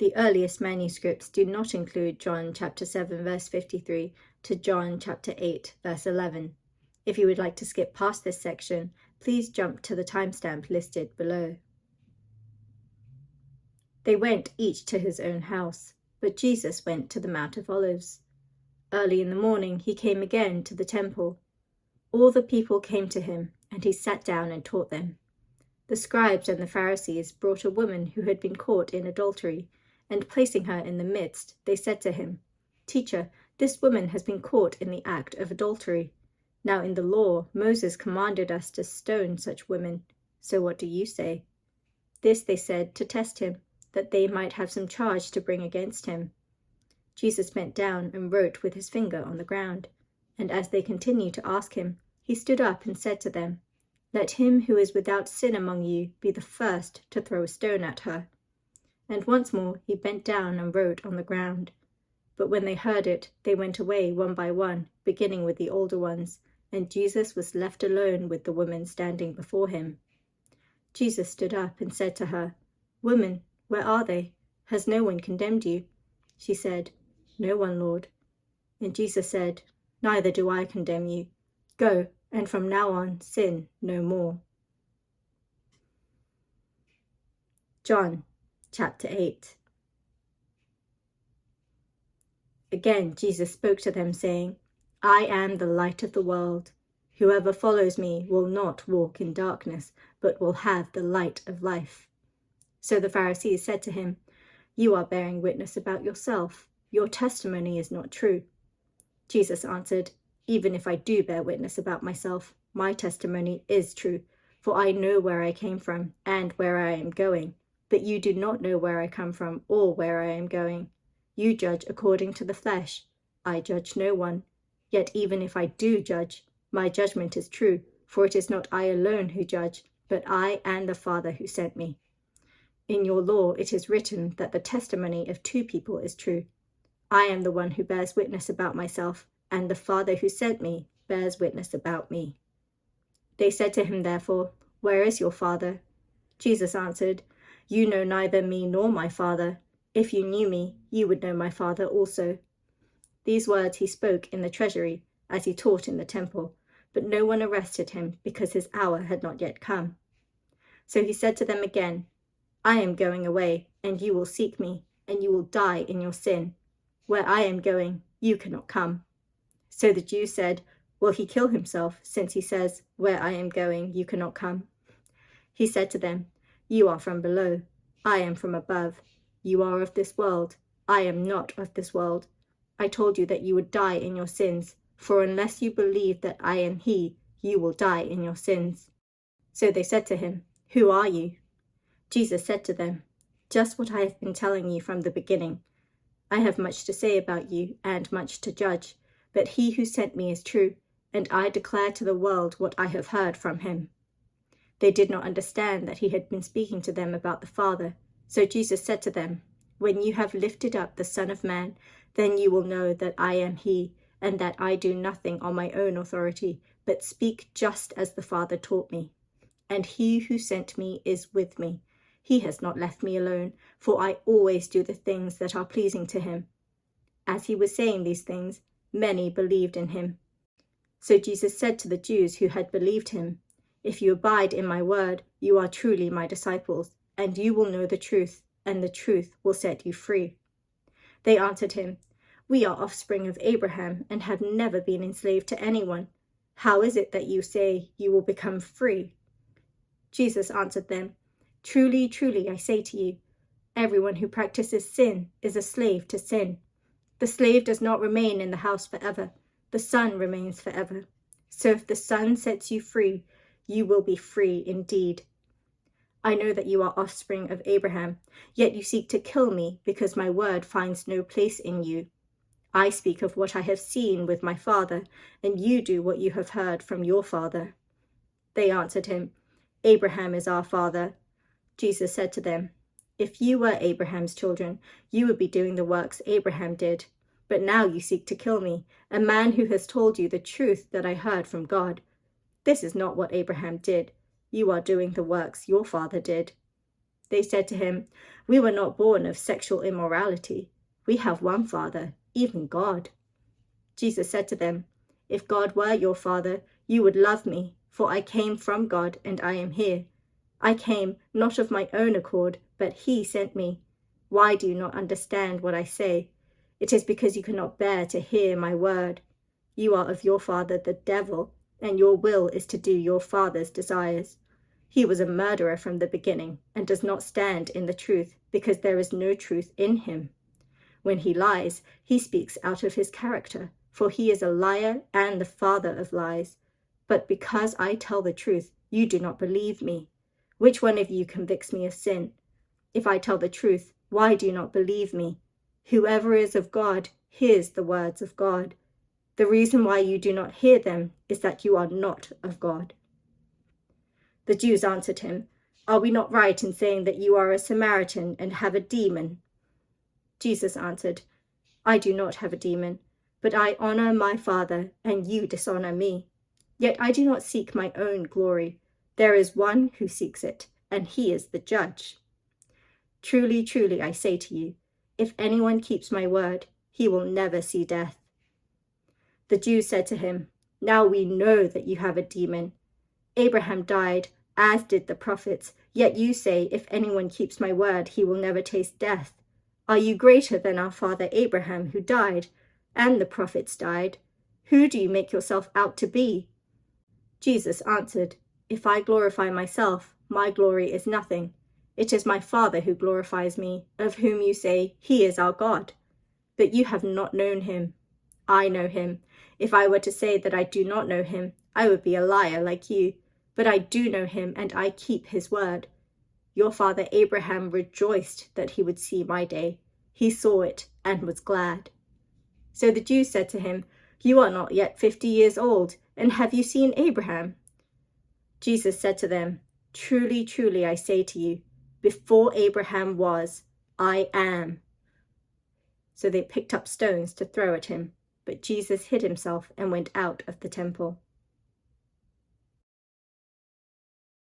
The earliest manuscripts do not include John chapter 7 verse 53 to John chapter 8 verse 11. If you would like to skip past this section, please jump to the timestamp listed below. They went each to his own house, but Jesus went to the Mount of Olives. Early in the morning he came again to the temple. All the people came to him, and he sat down and taught them. The scribes and the Pharisees brought a woman who had been caught in adultery, and placing her in the midst, they said to him, "Teacher, this woman has been caught in the act of adultery. Now in the law, Moses commanded us to stone such women. So what do you say?" This they said to test him, that they might have some charge to bring against him. Jesus bent down and wrote with his finger on the ground. And as they continued to ask him, he stood up and said to them, "Let him who is without sin among you be the first to throw a stone at her." And once more he bent down and wrote on the ground. But when they heard it, they went away one by one, beginning with the older ones, and Jesus was left alone with the woman standing before him. Jesus stood up and said to her, "Woman, where are they? Has no one condemned you?" She said, "No one, Lord." And Jesus said, "Neither do I condemn you. Go, and from now on sin no more." John chapter 8. Again Jesus spoke to them, saying, "I am the light of the world. Whoever follows me will not walk in darkness, but will have the light of life." So the Pharisees said to him, "You are bearing witness about yourself. Your testimony is not true." Jesus answered, "Even if I do bear witness about myself, my testimony is true, for I know where I came from and where I am going. But you do not know where I come from or where I am going. You judge according to the flesh. I judge no one. Yet even if I do judge, my judgment is true, for it is not I alone who judge, but I and the Father who sent me. In your law it is written that the testimony of two people is true. I am the one who bears witness about myself, and the Father who sent me bears witness about me." They said to him therefore, "Where is your Father?" Jesus answered, "You know neither me nor my Father. If you knew me, you would know my Father also." These words he spoke in the treasury, as he taught in the temple, but no one arrested him, because his hour had not yet come. So he said to them again, "I am going away, and you will seek me, and you will die in your sin. Where I am going, you cannot come." So the Jews said, "Will he kill himself, since he says, 'Where I am going, you cannot come'?" He said to them, "You are from below, I am from above. You are of this world, I am not of this world. I told you that you would die in your sins, for unless you believe that I am he, you will die in your sins." So they said to him, "Who are you?" Jesus said to them, "Just what I have been telling you from the beginning. I have much to say about you and much to judge, but he who sent me is true, and I declare to the world what I have heard from him." They did not understand that he had been speaking to them about the Father. So Jesus said to them, "When you have lifted up the Son of Man, then you will know that I am he, and that I do nothing on my own authority, but speak just as the Father taught me. And he who sent me is with me. He has not left me alone, for I always do the things that are pleasing to him." As he was saying these things, many believed in him. So Jesus said to the Jews who had believed him, "If you abide in my word, you are truly my disciples, and you will know the truth, and the truth will set you free." They answered him, "We are offspring of Abraham and have never been enslaved to anyone. How is it that you say you will become free?" Jesus answered them, "Truly, truly, I say to you, everyone who practices sin is a slave to sin. The slave does not remain in the house forever. The Son remains forever. So if the Son sets you free, you will be free indeed. I know that you are offspring of Abraham, yet you seek to kill me because my word finds no place in you. I speak of what I have seen with my father, and you do what you have heard from your father." They answered him, "Abraham is our father." Jesus said to them, "If you were Abraham's children, you would be doing the works Abraham did. But now you seek to kill me, a man who has told you the truth that I heard from God. This is not what Abraham did. You are doing the works your father did." They said to him, "We were not born of sexual immorality. We have one Father, even God." Jesus said to them, "If God were your Father, you would love me, for I came from God and I am here. I came not of my own accord, but He sent me. Why do you not understand what I say? It is because you cannot bear to hear my word. You are of your father the devil, and your will is to do your father's desires. He was a murderer from the beginning and does not stand in the truth, because there is no truth in him. When he lies, he speaks out of his character, for he is a liar and the father of lies. But because I tell the truth, you do not believe me. Which one of you convicts me of sin? If I tell the truth, why do you not believe me? Whoever is of God hears the words of God. The reason why you do not hear them is that you are not of God." The Jews answered him, "Are we not right in saying that you are a Samaritan and have a demon?" Jesus answered, "I do not have a demon, but I honor my Father, and you dishonor me. Yet I do not seek my own glory. There is one who seeks it, and he is the judge. Truly, truly, I say to you, if anyone keeps my word, he will never see death." The Jews said to him, "Now we know that you have a demon. Abraham died, as did the prophets, yet you say, if anyone keeps my word, he will never taste death. Are you greater than our father Abraham, who died, and the prophets died? Who do you make yourself out to be?" Jesus answered, "If I glorify myself, my glory is nothing. It is my Father who glorifies me, of whom you say, He is our God. But you have not known him. I know him. If I were to say that I do not know him, I would be a liar like you. But I do know him, and I keep his word. Your father Abraham rejoiced that he would see my day. He saw it and was glad." So the Jews said to him, "You are not yet 50 years old, and have you seen Abraham?" Jesus said to them, "Truly, truly, I say to you, before Abraham was, I am." So they picked up stones to throw at him, but Jesus hid himself and went out of the temple.